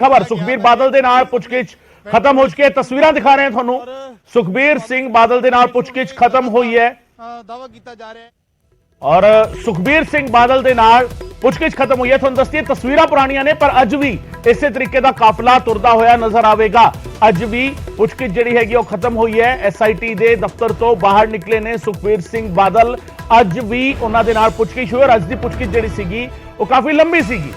खबर सुखबीर बादल दे नाल पुछगिछ खत्म हो चुकी है। तस्वीरां दिखा रहे हैं थानू। सुखबीर सिंह बादल दे नाल पुछगिछ खत्म हुई है दावा किया जा रहा है और सुखबीर सिंह बादल दे नाल पुछगिछ खत्म हुई है। थानू दस्सिए तस्वीरां पुरानियां ने पर अज भी इसे तरीके का काफिला तुरदा होया नजर आवेगा। अज भी पुछगिछ जिहड़ी हैगी वो खत्म हुई है। एसआईटी दे दफ्तर तो बाहर निकले ने सुखबीर सिंह बादल। अज भी उन्हां दे नाल पुछगिछ हुई और अज दी पुछगिछ जिहड़ी सीगी वो काफी लंबी सीगी।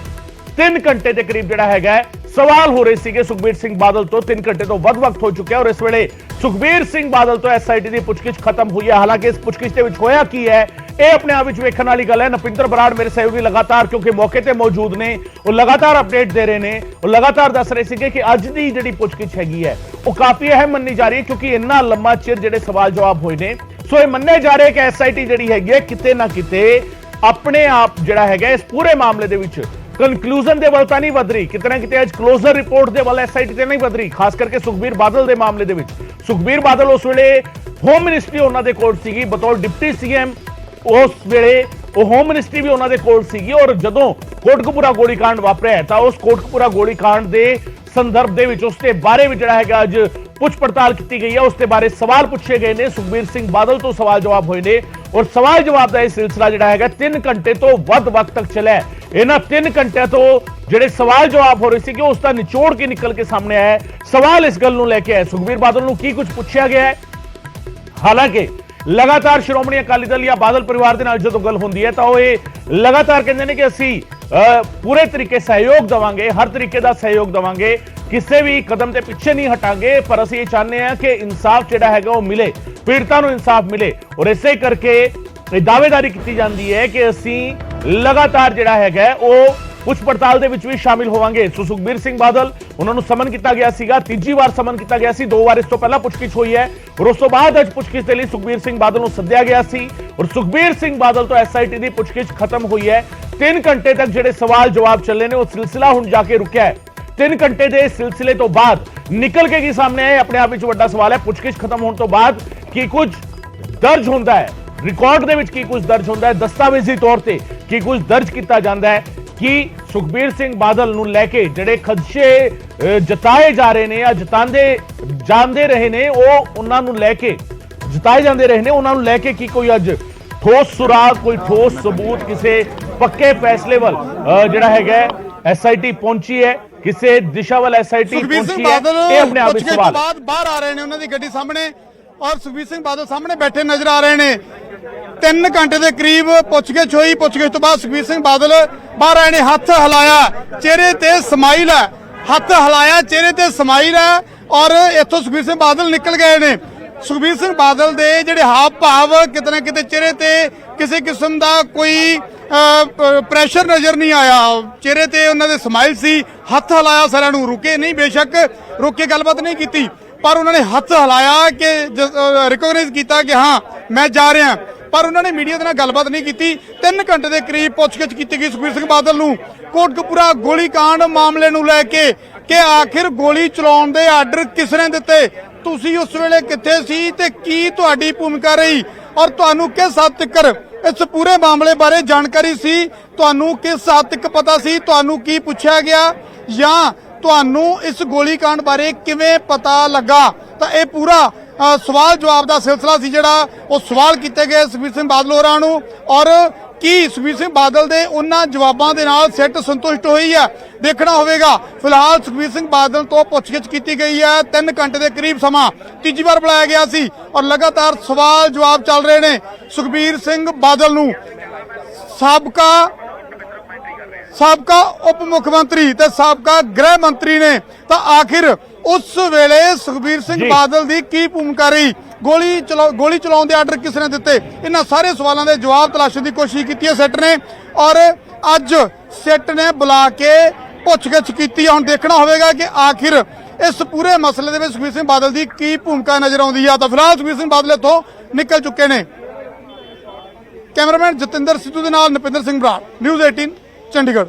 3 घंटे के करीब जिहड़ा हैगा सवाल हो रहे सीगे सुखबीर सिंह बादल तो। 3 घंटे तो वध वक्त हो चुके हैं और इस वेले सुखबीर सिंह बादल तो एसआईटी की पुछगिछ खत्म हुई है। हालांकि इस पुछगिछ दे विच होया की है यह अपने आप में वेखण वाली गल है। नपिंदर बराड़ मेरे सहयोगी लगातार क्योंकि मौके पर मौजूद ने वो लगातार अपडेट दे रहे हैं। वो लगातार दस रहे थे कि अज की जिहड़ी पुछगिछ हैगी है वो काफी अहम मन्नी जा रही है क्योंकि इन्ना लंबा चिर जिहड़े सवाल जवाब होए ने। सो ये मन्ने जा रहे कि एसआईटी जिहड़ी हैगी है किते ना किते अपने आप जिहड़ा हैगा इस पूरे मामले दे विच कंक्लूजन दे वल तां नहीं वध रही, कितना किते अज क्लोजर रिपोर्ट दे वल एसआईटी ते नहीं वध रही। खास करके सुखबीर बादल दे मामले दे विच सुखबीर बादल उस वेले होम मिनिस्ट्री उन्हां दे कोल सीगी बतौर डिप्टी सीएम। उस वेले वो होम मिनिस्ट्री भी उन्हां दे कोल सीगी और जदों कोटकपूरा गोलीकांड वापरिया तां उस कोटकपूरा गोलीकांड दे संदर्भ दे विच उसके बारे में जिहड़ा हैगा अज पुछ पड़ताल की गई है। उसके बारे सवाल पूछे गए ने। सुखबीर सिंह बादल तो सवाल जवाब होए ने और सवाल जवाब का यह सिलसिला जिहड़ा हैगा 3 घंटे तो वध वक्त तक चला है। इन्हां 3 घंटे तो जिहड़े सवाल जवाब हो रहे थे कि उसका निचोड़ के निकल के सामने आया सवाल इस गल नूं लेके आए सुखबीर बादल नूं की कुछ पूछा गया है। हालांकि लगातार श्रोमणी अकाली दल या बादल परिवार के नाल जदों गल होंदी है तो ये लगातार कहते हैं कि असीं पूरे तरीके सहयोग देवांगे, हर तरीके का सहयोग देवांगे, किसी भी कदम से पिछे नहीं हटांगे। पर असीं ये चाहते हैं कि इंसाफ जिहड़ा हैगा वो मिले, पीड़ितां नूं इंसाफ मिले और इसे करके दावेदारी की जाती है कि असीं लगातार जिहड़ा हैगा वो पुछ पड़ताल दे विच भी शामिल होवांगे। सो सुखबीर सिंह बादल उन्होंने समन किया गया सीगा, तीजी बार समन किया गया सी। 2 बार इस तो पहला पुछगिछ हुई है और उस तो बाद अज पुछगिछ दे लई सुखबीर सिंह बादल नूं सद्दिया गया सी और सुखबीर सिंह बादल तो एसआईटी की पुछगिछ खत्म हुई है। 3 घंटे तक जिहड़े सवाल जवाब चले ने वो सिलसिला हुण जाके रुकिया है। 3 घंटे के सिलसिले तो बाद निकल के सामने आए अपने आप में वड्डा सवाल है पुछगिछ खत्म होने तो बाद की कुछ दर्ज होंदा है, रिकॉर्ड दे विच की कुछ दर्ज होंदा है, दस्तावेजी तौर पे की कुछ दर्ज किया जाता है कि सुखबीर सिंह बादल नूं लेके जिहड़े खदशे जताए जा रहे ने या जतांदे जानदे रहे ने वो उन्हां नूं लेके जताए जांदे रहे ने उन्हां नूं लेके की कोई अज ठोस सुराग कोई ठोस सबूत किसी पक्के फैसले वल जिहड़ा हैगा एसआईटी पहुंची है, किसी दिशा वल एसआईटी पहुंची है। ये अपने आप में सवाल बाद बाहर आ रहे ने उन्हां दी गड्डी सामने और सुखबीर सिंह बादल सामने बैठे नजर आ रहे ने। 3 घंटे के करीब पुछगिछ हुई। पुछगिछ तो बाद सुखबीर सिंह बादल बाहर आए ने, हाथ हिलाया, चेहरे ते स्माइल है, हाथ हिलाया चेहरे ते स्माइल है और इत्थों सुखबीर सिंह बादल निकल गए ने। सुखबीर सिंह बादल दे जिहड़े हाव भाव किते ना किते चेहरे ते किसी किस्म का कोई प्रेशर नजर नहीं आया। चेहरे ते उन्हां दे स्माइल सी, हथ हिलाया, सारिआं नूं रुके नहीं, बेशक रुक के गलबात नहीं की पर उन्होंने हथ हिलाया कि रिकॉगनाइज किया कि हाँ मैं जा रहा। पर उन्होंने मीडिया के नाल गलबात नहीं की। 3 घंटे के करीब पुछगिछ की गई सुखबीर सिंह बादल नूं कोटकपूरा गोलीकांड मामले नूं लैके कि आखिर गोली चलाउण दे आर्डर किसने दिते, तुसीं उस वेले कित्थे सी ते की तुहाडी भूमिका रही और तुहानूं किस हद तक इस पूरे मामले बारे जानकारी सी, तुहानूं किस हद तक पता सी, तुहानूं की पूछा गया या तुहानूं इस गोलीकांड बारे किवें पता लगा। तो यह पूरा सवाल जवाब का सिलसिला सी जिहड़ा वो सवाल किए गए सुखबीर सिंह बादल होरां नूं और की सुखबीर सिंह बादल दे उन्हां जवाबां दे नाल सिट संतुष्ट हुई है देखना होवेगा। फिलहाल सुखबीर सिंह बादल तो पुछगिछ की गई है। 3 घंटे के करीब समा तीजी बार बुलाया गया सी और लगातार सवाल जवाब चल रहे ने। सुखबीर सिंह बादल नूं साबका उप मुख्यमंत्री ते साबका गृह मंत्री ने तो आखिर उस वेले सुखबीर सिंह बादल की की भूमिका रही, गोली चलाउण दे आर्डर किसने दिते, इन्हां सारे सवालों के जवाब तलाशण की कोशिश की है सिट ने और अज सिट ने बुला के पुछगिछ की। हुण देखना होगा कि आखिर इस पूरे मसले में सुखबीर सिंह बादल की की भूमिका नजर आउंदी है। तो फिलहाल सुखबीर सिंह बादल इत्थों निकल चुके ने। कैमरामैन जतिंदर सिद्धू दे नाल नपिंदर सिंह बराड़, न्यूज़ 18 चंडीगढ़।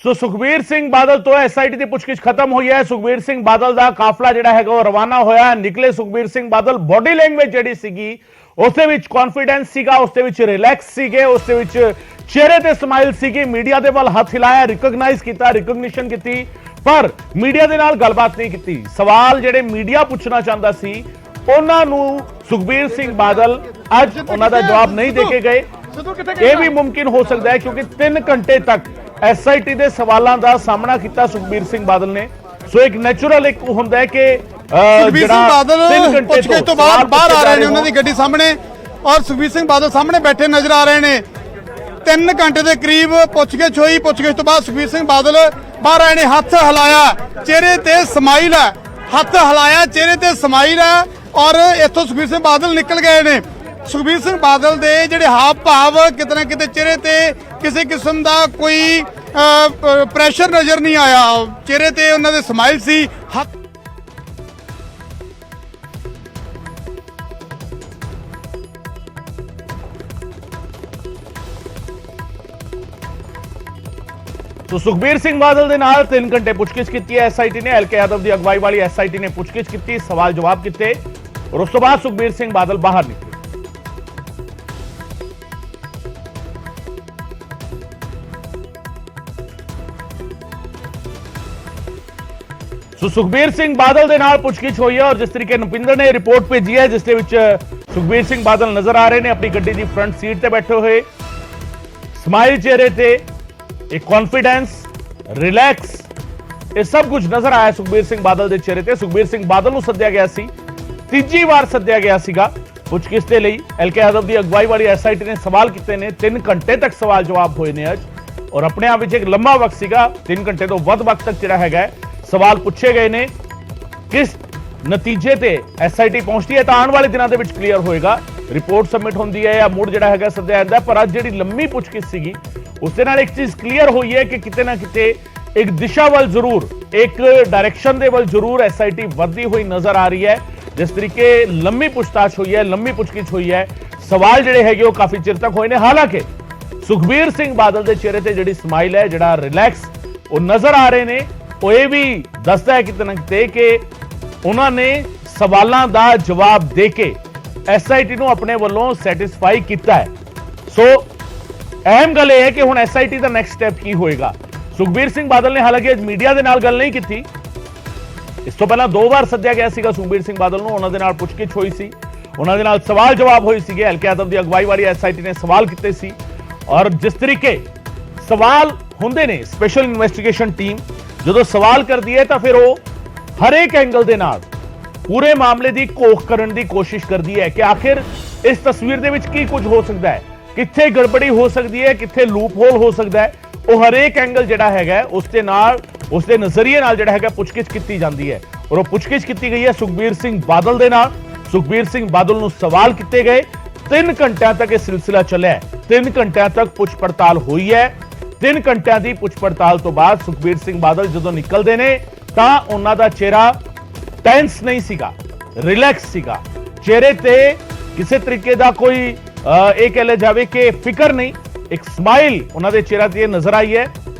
सो सुखबीर सिंह बादल तो एसआईटी की पुछगिछ खत्म हुई है। सुखबीर सिंह बादल का काफिला जिहड़ा हैगा वो रवाना होया। निकले सुखबीर सिंह बादल बॉडी लैंग्वेज जिहड़ी सीगी उसदे विच कॉन्फिडेंस सीगा, उसदे विच रिलैक्स सीगे, उसदे विच ਚਿਹਰੇ ਤੇ ਸਮਾਈਲ ਸੀਗੀ, ਮੀਡੀਆ ਦੇ ਵੱਲ ਹੱਥ ਹਿਲਾਇਆ, ਰਿਕਗਨਾਈਜ਼ ਕੀਤਾ, ਰਿਕਗਨੀਸ਼ਨ ਕੀਤੀ, ਪਰ ਮੀਡੀਆ ਦੇ ਨਾਲ ਗੱਲਬਾਤ ਨਹੀਂ ਕੀਤੀ। ਸਵਾਲ ਜਿਹੜੇ ਮੀਡੀਆ ਪੁੱਛਣਾ ਚਾਹੁੰਦਾ ਸੀ ਉਹਨਾਂ ਨੂੰ ਸੁਖਬੀਰ ਸਿੰਘ ਬਾਦਲ ਅੱਜ ਉਹਨਾਂ ਦਾ ਜਵਾਬ ਨਹੀਂ ਦੇ ਕੇ ਗਏ। ਇਹ ਵੀ ਮੁਮਕਿਨ ਹੋ ਸਕਦਾ ਹੈ ਕਿਉਂਕਿ 3 ਘੰਟੇ ਤੱਕ ਐਸਆਈਟੀ ਦੇ ਸਵਾਲਾਂ ਦਾ ਸਾਹਮਣਾ ਕੀਤਾ ਸੁਖਬੀਰ ਸਿੰਘ ਬਾਦਲ ਨੇ। ਸੋ ਇੱਕ ਨੈਚੁਰਲ ਇੱਕ ਹੁੰਦਾ ਹੈ ਕਿ ਸੁਖਬੀਰ ਸਿੰਘ ਬਾਦਲ ਪੁੱਛਗਿੱਛ ਤੋਂ ਬਾਅਦ ਬਾਹਰ ਆ ਰਹੇ ਨੇ ਉਹਨਾਂ ਦੀ ਗੱਡੀ ਸਾਹਮਣੇ, ਔਰ ਸੁਖਬੀਰ ਸਿੰਘ ਬਾਦਲ ਸਾਹਮਣੇ ਬੈਠੇ ਨਜ਼ਰ ਆ ਰਹੇ ਨੇ। 3 ਘੰਟੇ ਦੇ ਕਰੀਬ ਪੁੱਛਗਿੱਛ ਹੋਈ। ਪੁੱਛਗਿੱਛ ਤੋਂ ਬਾਅਦ ਸੁਖਬੀਰ ਸਿੰਘ ਬਾਦਲ ਬਾਹਰ ਆਏ ਨੇ, ਹੱਥ ਹਿਲਾਇਆ, ਚਿਹਰੇ ਤੇ ਸਮਾਈਲ ਹੈ, ਹੱਥ ਹਿਲਾਇਆ, ਚਿਹਰੇ ਤੇ ਸਮਾਈਲ ਹੈ, ਔਰ ਇੱਥੋਂ ਸੁਖਬੀਰ ਸਿੰਘ ਬਾਦਲ ਨਿਕਲ ਗਏ ਨੇ। ਸੁਖਬੀਰ ਸਿੰਘ ਬਾਦਲ ਦੇ ਜਿਹੜੇ ਹਾਵ ਭਾਵ ਕਿਤੇ ਨਾ ਕਿਤੇ ਚਿਹਰੇ ਤੇ ਕਿਸੇ ਕਿਸਮ ਦਾ ਕੋਈ ਪ੍ਰੈਸ਼ਰ ਨਜ਼ਰ ਨਹੀਂ ਆਇਆ। ਚਿਹਰੇ ਤੇ ਉਹਨਾਂ ਦੇ ਸਮਾਈਲ ਸੀ। ਹੱਥ तो सुखबीर सिंह बादल ਦੇ ਨਾਲ 3 ਘੰਟੇ ਪੁੱਛਗਿੱਛ ਕੀਤੀ ਹੈ ਐਸਆਈਟੀ ਨੇ। ਐਲਕੇ ਯਾਦਵ ਦੀ ਅਗਵਾਈ ਵਾਲੀ ਐਸਆਈਟੀ ਨੇ ਪੁੱਛਗਿੱਛ ਕੀਤੀ, ਸਵਾਲ ਜਵਾਬ ਕੀਤੇ ਔਰ ਉਸ ਤੋਂ ਬਾਅਦ ਸੁਖਬੀਰ ਸਿੰਘ ਬਾਦਲ ਬਾਹਰ ਨਿਕਲੇ। ਸੋ ਸੁਖਬੀਰ ਸਿੰਘ ਬਾਦਲ ਦੇ ਨਾਲ ਪੁੱਛਗਿੱਛ ਹੋਈ ਹੈ ਔਰ ਜਿਸ ਤਰੀਕੇ ਨਪਿੰਦਰ ਨੇ ਰਿਪੋਰਟ ਭੇਜੀ ਹੈ ਜਿਸ ਦੇ ਵਿੱਚ ਸੁਖਬੀਰ ਸਿੰਘ ਬਾਦਲ ਨਜ਼ਰ ਆ ਰਹੇ ਨੇ ਆਪਣੀ ਗੱਡੀ ਦੀ ਫਰੰਟ ਸੀਟ ਤੇ ਬੈਠੇ ਹੋਏ, ਸਮਾਈਲ ਚਿਹਰੇ ਤੇ, एक कॉन्फिडेंस, रिलैक्स, ये सब कुछ नजर आया सुखबीर सिंह बादल के चेहरे ते। सुखबीर सिंह बादल ਨੂੰ ਸੱਦਿਆ ਗਿਆ ਸੀ, ਤੀਜੀ ਵਾਰ ਸੱਦਿਆ ਗਿਆ ਸੀਗਾ ਪੁੱਛਗਿੱਛ ਦੇ ਲਈ। ਐਲਕੇ ਯਾਦਵ ਦੀ ਅਗਵਾਈ ਵਾਲੀ ਐਸਆਈਟੀ ਨੇ ਸਵਾਲ ਕੀਤੇ ਨੇ, 3 ਘੰਟੇ ਤੱਕ ਸਵਾਲ ਜਵਾਬ ਹੋਏ ਨੇ ਅੱਜ, ਔਰ ਆਪਣੇ ਆਪ ਵਿੱਚ ਇੱਕ ਲੰਮਾ ਵਕਤ ਸੀਗਾ। 3 ਘੰਟੇ ਤੋਂ ਵੱਧ ਵਕਤ ਤੱਕ ਜਿਹੜਾ ਹੈਗਾ ਸਵਾਲ ਪੁੱਛੇ ਗਏ ਨੇ। ਕਿਸ ਨਤੀਜੇ ਤੇ ਐਸਆਈਟੀ ਪਹੁੰਚਦੀ ਹੈ ਤਾਂ ਆਉਣ ਵਾਲੇ ਦਿਨਾਂ ਦੇ ਵਿੱਚ ਕਲੀਅਰ ਹੋਏਗਾ। ਰਿਪੋਰਟ ਸਬਮਿਟ ਹੁੰਦੀ ਹੈ ਜਾਂ ਮੁੜ ਜਿਹੜਾ ਹੈਗਾ ਸੱਦਿਆ ਜਾਂਦਾ, ਪਰ ਅੱਜ ਜਿਹੜੀ ਲੰਮੀ ਪੁੱਛਗਿੱਛ ਸੀਗੀ ਉਸ ਦੇ ਨਾਲ ਇੱਕ ਚੀਜ਼ ਕਲੀਅਰ ਹੋਈ ਹੈ ਕਿ ਕਿਤੇ ਨਾ ਕਿਤੇ ਇੱਕ ਦਿਸ਼ਾ ਵੱਲ ਜ਼ਰੂਰ, ਇੱਕ ਡਾਇਰੈਕਸ਼ਨ ਦੇ ਵੱਲ ਜ਼ਰੂਰ ਐਸਆਈਟੀ ਵਧਦੀ ਹੋਈ ਨਜ਼ਰ ਆ ਰਹੀ ਹੈ। ਜਿਸ ਤਰੀਕੇ ਲੰਮੀ ਪੁੱਛਤਾਛ ਹੋਈ ਹੈ, ਲੰਮੀ ਪੁੱਛਗਿੱਛ ਹੋਈ ਹੈ, ਸਵਾਲ ਜਿਹੜੇ ਹੈਗੇ ਉਹ ਕਾਫੀ ਚਿਰ ਤੱਕ ਹੋਏ ਨੇ। ਹਾਲਾਂਕਿ ਸੁਖਬੀਰ ਸਿੰਘ ਬਾਦਲ ਦੇ ਚਿਹਰੇ ਤੇ ਜਿਹੜੀ ਸਮਾਈਲ ਹੈ, ਜਿਹੜਾ ਰਿਲੈਕਸ ਉਹ ਨਜ਼ਰ ਆ ਰਹੇ ਨੇ, ਉਹ ਇਹ ਵੀ ਦੱਸਦਾ ਹੈ ਕਿਤੇ ਨਾ ਕਿਤੇ ਕਿ ਉਹਨਾਂ ਨੇ ਸਵਾਲਾਂ ਦਾ ਜਵਾਬ ਦੇ ਕੇ ਐਸਆਈਟੀ ਨੂੰ ਆਪਣੇ ਵੱਲੋਂ ਸੈਟੀਸਫਾਈ ਕੀਤਾ ਹੈ। ਸੋ ਅਹਿਮ ਗੱਲ ਇਹ ਹੈ ਕਿ ਹੁਣ ਐਸਆਈਟੀ ਦਾ ਨੈਕਸਟ ਸਟੈਪ ਕੀ ਹੋਏਗਾ। ਸੁਖਬੀਰ ਸਿੰਘ ਬਾਦਲ ਨੇ ਹਾਲਾਂਕਿ ਅੱਜ ਮੀਡੀਆ ਦੇ ਨਾਲ ਗੱਲ ਨਹੀਂ ਕੀਤੀ। ਇਸ ਤੋਂ ਪਹਿਲਾਂ 2 ਵਾਰ ਸੱਦਿਆ ਗਿਆ ਸੀਗਾ ਸੁਖਬੀਰ ਸਿੰਘ ਬਾਦਲ ਨੂੰ, ਉਹਨਾਂ ਦੇ ਨਾਲ ਪੁੱਛਗਿੱਛ ਹੋਈ ਸੀ, ਉਹਨਾਂ ਦੇ ਨਾਲ ਸਵਾਲ ਜਵਾਬ ਹੋਏ ਸੀਗੇ। ਐਲਕੇ ਯਾਦਵ ਦੀ ਅਗਵਾਈ ਵਾਲੀ ਐਸਆਈਟੀ ਨੇ ਸਵਾਲ ਕੀਤੇ ਸੀ ਔਰ ਜਿਸ ਤਰੀਕੇ ਸਵਾਲ ਹੁੰਦੇ ਨੇ, ਸਪੈਸ਼ਲ ਇਨਵੈਸਟੀਗੇਸ਼ਨ ਟੀਮ ਜਦੋਂ ਸਵਾਲ ਕਰਦੀ ਹੈ ਤਾਂ ਫਿਰ ਉਹ ਹਰੇਕ ਐਂਗਲ ਦੇ ਨਾਲ ਪੂਰੇ ਮਾਮਲੇ ਦੀ ਘੋਖ ਕਰਨ ਦੀ ਕੋਸ਼ਿਸ਼ ਕਰਦੀ ਹੈ ਕਿ ਆਖਿਰ ਇਸ ਤਸਵੀਰ ਦੇ ਵਿੱਚ ਕੀ ਕੁਝ ਹੋ ਸਕਦਾ ਹੈ, ਕਿੱਥੇ ਗੜਬੜੀ ਹੋ ਸਕਦੀ ਹੈ, ਕਿੱਥੇ ਲੂਪ ਹੋਲ ਹੋ ਸਕਦਾ ਹੈ। ਉਹ ਹਰੇਕ ਐਂਗਲ ਜਿਹੜਾ ਹੈਗਾ ਉਸ ਦੇ ਨਾਲ, ਉਸ ਦੇ ਨਜ਼ਰੀਏ ਨਾਲ ਜਿਹੜਾ ਹੈਗਾ ਪੁੱਛਗਿੱਛ ਕੀਤੀ ਜਾਂਦੀ ਹੈ ਔਰ ਉਹ ਪੁੱਛਗਿੱਛ ਕੀਤੀ ਗਈ ਹੈ ਸੁਖਬੀਰ ਸਿੰਘ ਬਾਦਲ ਦੇ ਨਾਲ। ਸੁਖਬੀਰ ਸਿੰਘ ਬਾਦਲ ਨੂੰ ਸਵਾਲ ਕੀਤੇ ਗਏ, 3 ਘੰਟਿਆਂ ਤੱਕ ਇਹ ਸਿਲਸਿਲਾ ਚੱਲਿਆ। 3 ਘੰਟਿਆਂ ਤੱਕ ਪੁੱਛ ਪੜਤਾਲ ਹੋਈ ਹੈ। 3 ਘੰਟਿਆਂ ਦੀ ਪੁੱਛ ਪੜਤਾਲ ਤੋਂ ਬਾਅਦ ਸੁਖਬੀਰ ਸਿੰਘ ਬਾਦਲ ਜਦੋਂ ਨਿਕਲਦੇ ਨੇ ਤਾਂ ਉਹਨਾਂ ਦਾ ਚਿਹਰਾ ਟੈਂਸ ਨਹੀਂ ਸੀਗਾ, ਰਿਲੈਕਸ ਸੀਗਾ। ਚਿਹਰੇ ਤੇ ਕਿਸੇ ਤਰੀਕੇ ਦਾ ਕੋਈ ਇਹ ਕਹਿ ਲਿਆ ਜਾਵੇ ਕਿ ਫਿਕਰ ਨਹੀਂ, ਇੱਕ ਸਮਾਈਲ ਉਹਨਾਂ ਦੇ ਚਿਹਰੇ ਤੇ ਨਜ਼ਰ ਆਈ ਹੈ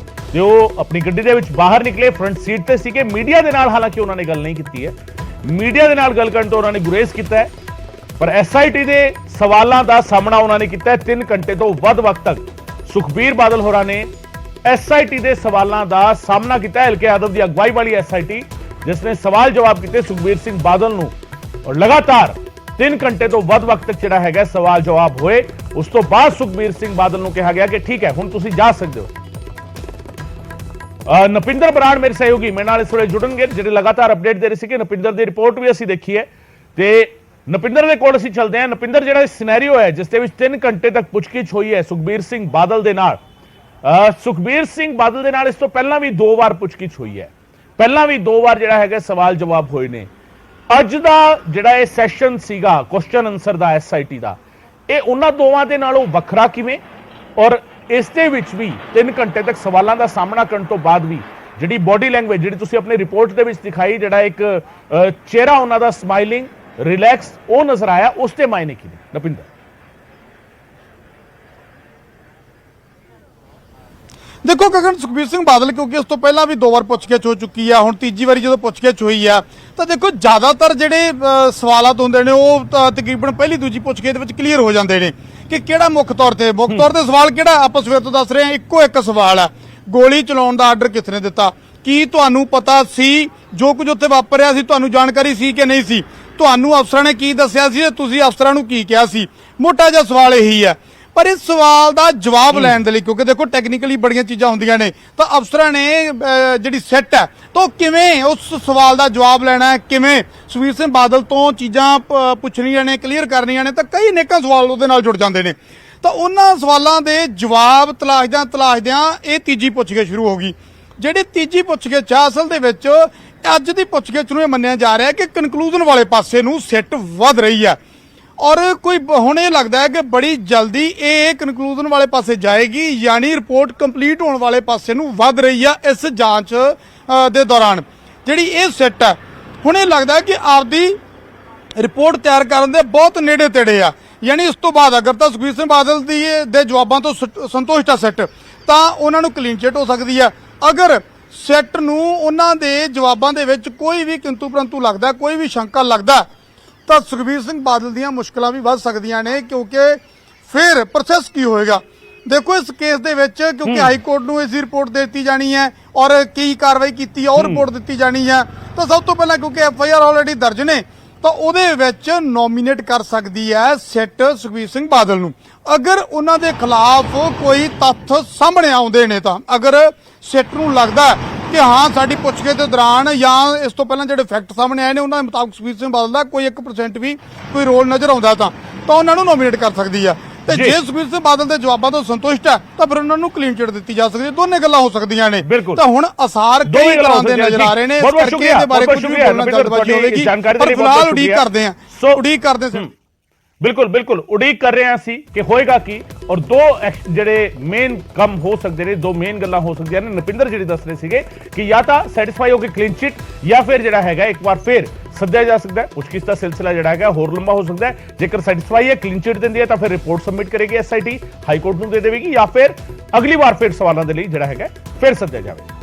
ਤੇ ਉਹ ਆਪਣੀ ਗੱਡੀ ਦੇ ਵਿੱਚ ਬਾਹਰ ਨਿਕਲੇ, ਫਰੰਟ ਸੀਟ ਤੇ ਸੀਗੇ। ਮੀਡੀਆ ਦੇ ਨਾਲ ਹਾਲਾਂਕਿ ਉਹਨਾਂ ਨੇ ਗੱਲ ਨਹੀਂ ਕੀਤੀ ਹੈ, ਮੀਡੀਆ ਦੇ ਨਾਲ ਗੱਲ ਕਰਨ ਤੋਂ ਉਹਨਾਂ ਨੇ ਗੁਰੇਜ਼ ਕੀਤਾ ਹੈ, ਪਰ ਐਸਆਈਟੀ ਦੇ ਸਵਾਲਾਂ ਦਾ ਸਾਹਮਣਾ ਉਹਨਾਂ ਨੇ ਕੀਤਾ। 3 ਘੰਟੇ ਤੋਂ ਵੱਧ ਵਕਤ ਤੱਕ ਸੁਖਬੀਰ ਬਾਦਲ ਹੋਰਾਂ ਨੇ ਐਸਆਈਟੀ ਦੇ ਸਵਾਲਾਂ ਦਾ ਸਾਹਮਣਾ ਕੀਤਾ। ਐਲਕੇ ਯਾਦਵ ਦੀ ਅਗਵਾਈ ਵਾਲੀ ਐਸਆਈਟੀ ਜਿਸ ਨੇ ਸਵਾਲ ਜਵਾਬ ਕੀਤੇ ਸੁਖਬੀਰ ਸਿੰਘ ਬਾਦਲ ਨੂੰ, ਔਰ ਲਗਾਤਾਰ 3 ਘੰਟੇ ਤੋਂ ਵੱਧ ਵਕਤ ਤੱਕ ਜਿਹੜਾ ਹੈਗਾ ਸਵਾਲ ਜਵਾਬ ਹੋਏ। ਉਸ ਤੋਂ ਬਾਅਦ ਸੁਖਬੀਰ ਸਿੰਘ ਬਾਦਲ ਨੂੰ ਕਿਹਾ ਗਿਆ ਕਿ ਠੀਕ ਹੈ ਹੁਣ ਤੁਸੀਂ ਜਾ ਸਕਦੇ ਹੋ। ਨਪਿੰਦਰ ਬਰਾੜ ਮੇਰੇ ਸਹਿਯੋਗੀ ਮੇਰੇ ਨਾਲ ਇਸ ਵੇਲੇ ਜੁੜਨਗੇ ਜਿਹੜੇ ਲਗਾਤਾਰ ਅਪਡੇਟ ਦੇ ਰਹੇ ਸੀ ਕਿ ਨਪਿੰਦਰ ਦੀ ਰਿਪੋਰਟ ਵੀ ਅਸੀਂ ਦੇਖੀ ਹੈ ਤੇ ਨਪਿੰਦਰ ਦੇ ਕੋਲ ਅਸੀਂ ਚੱਲਦੇ ਹਾਂ। ਨਪਿੰਦਰ, ਜਿਹੜਾ ਸਿਨੈਰੀਓ ਹੈ ਜਿਸ ਦੇ ਵਿੱਚ 3 ਘੰਟੇ ਤੱਕ ਪੁੱਛਗਿੱਛ ਹੋਈ ਹੈ ਸੁਖਬੀਰ ਸਿੰਘ ਬਾਦਲ ਦੇ ਨਾਲ, ਸੁਖਬੀਰ ਸਿੰਘ ਬਾਦਲ ਦੇ ਨਾਲ ਇਸ ਤੋਂ ਪਹਿਲਾਂ ਵੀ 2 ਵਾਰ ਪੁੱਛਗਿੱਛ ਹੋਈ ਹੈ, ਪਹਿਲਾਂ ਵੀ 2 ਵਾਰ ਜਿਹੜਾ ਹੈਗਾ ਸਵਾਲ ਜਵਾਬ ਹੋਏ ਨੇ। ਅੱਜ ਦਾ ਜਿਹੜਾ ਇਹ ਸੈਸ਼ਨ ਸੀਗਾ ਕੁਐਸਚਨ ਆਨਸਰ ਦਾ ਐਸਆਈਟੀ ਦਾ, ਇਹ ਉਹਨਾਂ ਦੋਵਾਂ ਦੇ ਨਾਲੋਂ ਵੱਖਰਾ ਕਿਵੇਂ, ਔਰ ਇਸ ਦੇ ਵਿੱਚ ਵੀ 3 ਘੰਟੇ ਤੱਕ ਸਵਾਲਾਂ ਦਾ ਸਾਹਮਣਾ ਕਰਨ ਤੋਂ ਬਾਅਦ ਵੀ ਜਿਹੜੀ ਬਾਡੀ ਲੈਂਗੁਏਜ ਜਿਹੜੀ ਤੁਸੀਂ ਆਪਣੀ ਰਿਪੋਰਟ ਦੇ ਵਿੱਚ ਦਿਖਾਈ, ਜਿਹੜਾ ਇੱਕ ਚਿਹਰਾ ਉਹਨਾਂ ਦਾ ਸਮਾਈਲਿੰਗ, ਰਿਲੈਕਸ ਉਹ ਨਜ਼ਰ ਆਇਆ, ਉਸ ਤੇ ਮਾਇਨੇ ਕੀ ਨੇ ਨਪਿੰਦਰ? ਦੇਖੋ ਗਗਨ, ਸੁਖਬੀਰ ਸਿੰਘ ਬਾਦਲ ਕਿਉਂਕਿ ਇਸ ਤੋਂ ਪਹਿਲਾਂ ਵੀ 2 ਵਾਰ ਪੁੱਛਗਿੱਛ ਹੋ ਚੁੱਕੀ ਆ, ਹੁਣ ਤੀਜੀ ਵਾਰੀ ਜਦੋਂ ਪੁੱਛਗਿੱਛ ਹੋਈ ਆ ਤਾਂ ਦੇਖੋ ਜ਼ਿਆਦਾਤਰ ਜਿਹੜੇ ਸਵਾਲਾਤ ਹੁੰਦੇ ਨੇ ਉਹ ਤਕਰੀਬਨ ਪਹਿਲੀ ਦੂਜੀ ਪੁੱਛਗਿੱਛ ਦੇ ਵਿੱਚ ਕਲੀਅਰ ਹੋ ਜਾਂਦੇ ਨੇ ਕਿ ਕਿਹੜਾ ਮੁੱਖ ਤੌਰ ਤੇ ਸਵਾਲ ਕਿਹੜਾ। ਆਪਾਂ ਸਵੇਰ ਤੋਂ ਦੱਸ ਰਹੇ ਹਾਂ, ਇੱਕੋ ਇੱਕ ਸਵਾਲ ਆ, ਗੋਲੀ ਚਲਾਉਣ ਦਾ ਆਰਡਰ ਕਿਸ ਨੇ ਦਿੱਤਾ? ਕੀ ਤੁਹਾਨੂੰ ਪਤਾ ਸੀ ਜੋ ਕੁਝ ਉੱਥੇ ਵਾਪਰਿਆ ਸੀ? ਤੁਹਾਨੂੰ ਜਾਣਕਾਰੀ ਸੀ ਕਿ ਨਹੀਂ ਸੀ? ਤੁਹਾਨੂੰ ਅਫਸਰਾਂ ਨੇ ਕੀ ਦੱਸਿਆ ਸੀ? ਤੁਸੀਂ ਅਫਸਰਾਂ ਨੂੰ ਕੀ ਕਿਹਾ ਸੀ? ਮੋਟਾ ਜਿਹਾ ਸਵਾਲ ਇਹੀ ਹੈ। ਪਰ ਇਸ ਸਵਾਲ ਦਾ ਜਵਾਬ ਲੈਣ ਦੇ ਲਈ, ਕਿਉਂਕਿ ਦੇਖੋ ਟੈਕਨੀਕਲੀ ਬੜੀਆਂ ਚੀਜ਼ਾਂ ਹੁੰਦੀਆਂ ਨੇ, ਤਾਂ ਅਫਸਰਾਂ ਨੇ ਜਿਹੜੀ ਸੈੱਟ ਹੈ ਤਾਂ ਕਿਵੇਂ ਉਸ ਸਵਾਲ ਦਾ ਜਵਾਬ ਲੈਣਾ ਹੈ, ਕਿਵੇਂ ਸੁਖਬੀਰ ਸਿੰਘ ਬਾਦਲ ਤੋਂ ਚੀਜ਼ਾਂ ਪੁੱਛਣੀਆਂ ਨੇ, ਕਲੀਅਰ ਕਰਨੀਆਂ ਨੇ, ਤਾਂ ਕਈ ਨੇਕਾਂ ਸਵਾਲ ਉਹਦੇ ਨਾਲ ਜੁੜ ਜਾਂਦੇ ਨੇ। ਤਾਂ ਉਹਨਾਂ ਸਵਾਲਾਂ ਦੇ ਜਵਾਬ ਤਲਾਸ਼ਦਿਆਂ ਇਹ ਤੀਜੀ ਪੁੱਛਗਿੱਛ ਸ਼ੁਰੂ ਹੋ ਗਈ। ਜਿਹੜੀ ਤੀਜੀ ਪੁੱਛਗਿੱਛ ਆ ਅਸਲ ਦੇ ਵਿੱਚ ਅੱਜ ਦੀ ਪੁੱਛਗਿੱਛ ਨੂੰ ਇਹ ਮੰਨਿਆ ਜਾ ਰਿਹਾ ਕਿ ਕਨਕਲੂਜਨ ਵਾਲੇ ਪਾਸੇ ਨੂੰ ਸਿੱਟ ਵੱਧ ਰਹੀ ਹੈ ਔਰ ਕੋਈ ਹੁਣ ਇਹ ਲੱਗਦਾ ਹੈ ਕਿ ਬੜੀ ਜਲਦੀ ਇਹ ਕਨਕਲੂਜਨ ਵਾਲੇ ਪਾਸੇ ਜਾਏਗੀ, ਯਾਨੀ ਰਿਪੋਰਟ ਕੰਪਲੀਟ ਹੋਣ ਵਾਲੇ ਪਾਸੇ ਨੂੰ ਵੱਧ ਰਹੀ ਆ। ਇਸ ਜਾਂਚ ਦੇ ਦੌਰਾਨ ਜਿਹੜੀ ਇਹ ਸਿੱਟ ਹੈ, ਹੁਣ ਇਹ ਲੱਗਦਾ ਕਿ ਆਪਦੀ ਰਿਪੋਰਟ ਤਿਆਰ ਕਰਨ ਦੇ ਬਹੁਤ ਨੇੜੇ ਤੇੜੇ ਆ। ਯਾਨੀ ਇਸ ਤੋਂ ਬਾਅਦ ਅਗਰ ਤਾਂ ਸੁਖਬੀਰ ਸਿੰਘ ਬਾਦਲ ਦੇ ਜਵਾਬਾਂ ਤੋਂ ਸੰਤੁਸ਼ਟ ਆ ਸਿੱਟ, ਤਾਂ ਉਹਨਾਂ ਨੂੰ ਕਲੀਨ ਚਿੱਟ ਹੋ ਸਕਦੀ ਆ। ਅਗਰ ਸਿੱਟ ਨੂੰ ਉਹਨਾਂ ਦੇ ਜਵਾਬਾਂ ਦੇ ਵਿੱਚ ਕੋਈ ਵੀ ਕਿੰਤੂ ਪਰੰਤੂ ਲੱਗਦਾ, ਕੋਈ ਵੀ ਸ਼ੰਕਾ ਲੱਗਦਾ, ਤਾਂ ਸੁਖਬੀਰ ਸਿੰਘ ਬਾਦਲ ਦੀਆਂ ਮੁਸ਼ਕਲਾਂ ਵੀ ਵੱਧ ਸਕਦੀਆਂ ਨੇ, ਕਿਉਂਕਿ ਫਿਰ ਪ੍ਰੋਸੈਸ ਕੀ ਹੋਏਗਾ। ਦੇਖੋ ਇਸ ਕੇਸ ਦੇ ਵਿੱਚ ਕਿਉਂਕਿ ਹਾਈ ਕੋਰਟ ਨੂੰ ਇਸ ਦੀ ਰਿਪੋਰਟ ਦੇ ਦਿੱਤੀ ਜਾਣੀ ਹੈ ਔਰ ਕੀ ਕਾਰਵਾਈ ਕੀਤੀ ਹੈ ਉਹ ਰਿਪੋਰਟ ਦਿੱਤੀ ਜਾਣੀ ਹੈ। ਤਾਂ ਸਭ ਤੋਂ ਪਹਿਲਾਂ ਕਿਉਂਕਿ FIR ਆਲਰੇਡੀ ਦਰਜ ਨੇ, ਤਾਂ ਉਹਦੇ ਵਿੱਚ ਨੋਮੀਨੇਟ ਕਰ ਸਕਦੀ ਹੈ ਸਿੱਟ ਸੁਖਬੀਰ ਸਿੰਘ ਬਾਦਲ ਨੂੰ। ਅਗਰ ਉਹਨਾਂ ਦੇ ਖਿਲਾਫ ਕੋਈ ਤੱਥ ਸਾਹਮਣੇ ਆਉਂਦੇ ਨੇ, ਤਾਂ ਅਗਰ ਸਿੱਟ ਨੂੰ ਲੱਗਦਾ ਕਿ ਹਾਂ ਸਾਡੀ ਪੁੱਛਗਿੱਛ ਦੇ ਦੌਰਾਨ ਜਾਂ ਇਸ ਤੋਂ ਪਹਿਲਾਂ ਜਿਹੜੇ ਫੈਕਟ ਸਾਹਮਣੇ ਆਏ ਨੇ ਉਹਨਾਂ ਦੇ ਮੁਤਾਬਕ ਸੁਖਬੀਰ ਸਿੰਘ ਬਾਦਲ ਦਾ ਕੋਈ 1% ਵੀ ਕੋਈ ਰੋਲ ਨਜ਼ਰ ਆਉਂਦਾ, ਤਾਂ ਉਹਨਾਂ ਨੂੰ ਨੋਮੀਨੇਟ ਕਰ ਸਕਦੀ ਆ। ਤੇ ਜੇ ਸੁਖਬੀਰ ਸਿੰਘ ਬਾਦਲ ਦੇ ਜਵਾਬਾਂ ਤੋਂ ਸੰਤੁਸ਼ਟ ਹੈ ਤਾਂ ਫਿਰ ਉਹਨਾਂ ਨੂੰ ਕਲੀਨ ਚਿੱਟ ਦਿੱਤੀ ਜਾ ਸਕਦੀ ਹੈ। ਦੋਨੇ ਗੱਲਾਂ ਹੋ ਸਕਦੀਆਂ ਨੇ। ਤਾਂ ਹੁਣ ਅਸਾਰ ਕਈ ਤਰ੍ਹਾਂ ਦੇ ਨਜ਼ਰ ਆ ਰਹੇ ਨੇ, ਇਸ ਕਰਕੇ ਇਹਦੇ ਬਾਰੇ ਕੁਝ ਵੀ ਬੋਲਣਾ ਜਲਦਬਾਜ਼ੀ ਹੋਵੇਗੀ, ਪਰ ਫਿਲਹਾਲ ਉਡੀਕ ਕਰਦੇ ਹਾਂ। ਬਿਲਕੁਲ ਉਡੀਕ ਕਰ ਰਹੇ ਹਾਂ ਅਸੀਂ ਕਿ ਹੋਏਗਾ ਕੀ। ਔਰ ਦੋ ਜਿਹੜੇ ਮੇਨ ਕੰਮ ਹੋ ਸਕਦੇ ਨੇ, ਦੋ ਮੇਨ ਗੱਲਾਂ ਹੋ ਸਕਦੀਆਂ ਨੇ। ਨਪਿੰਦਰ ਜਿਹੜੀ ਦੱਸ ਰਹੇ ਸੀਗੇ ਕਿ ਜਾਂ ਤਾਂ ਸੈਟੀਸਫਾਈ ਹੋ ਕੇ ਕਲੀਨ ਚਿੱਟ, ਜਾਂ ਫਿਰ ਜਿਹੜਾ ਹੈਗਾ ਇੱਕ ਵਾਰ ਫਿਰ ਸੱਦਿਆ ਜਾ ਸਕਦਾ ਹੈ। ਪੁੱਛਗਿੱਛ ਦਾ ਸਿਲਸਿਲਾ ਜਿਹੜਾ ਹੈਗਾ ਹੋਰ ਲੰਬਾ ਹੋ ਸਕਦਾ ਹੈ। ਜੇਕਰ ਸੈਟੀਸਫਾਈ ਹੈ, ਕਲੀਨ ਚਿੱਟ ਦਿੰਦੀ ਹੈ, ਤਾਂ ਫਿਰ ਰਿਪੋਰਟ ਸਬਮਿਟ ਕਰੇਗੀ SIT, ਹਾਈ ਕੋਰਟ ਨੂੰ ਦੇ ਦੇਵੇਗੀ, ਜਾਂ ਫਿਰ ਅਗਲੀ ਵਾਰ ਫਿਰ ਸਵਾਲਾਂ ਦੇ ਲਈ ਜਿਹੜਾ ਹੈਗਾ ਫਿਰ ਸੱਦਿਆ ਜਾਵੇ।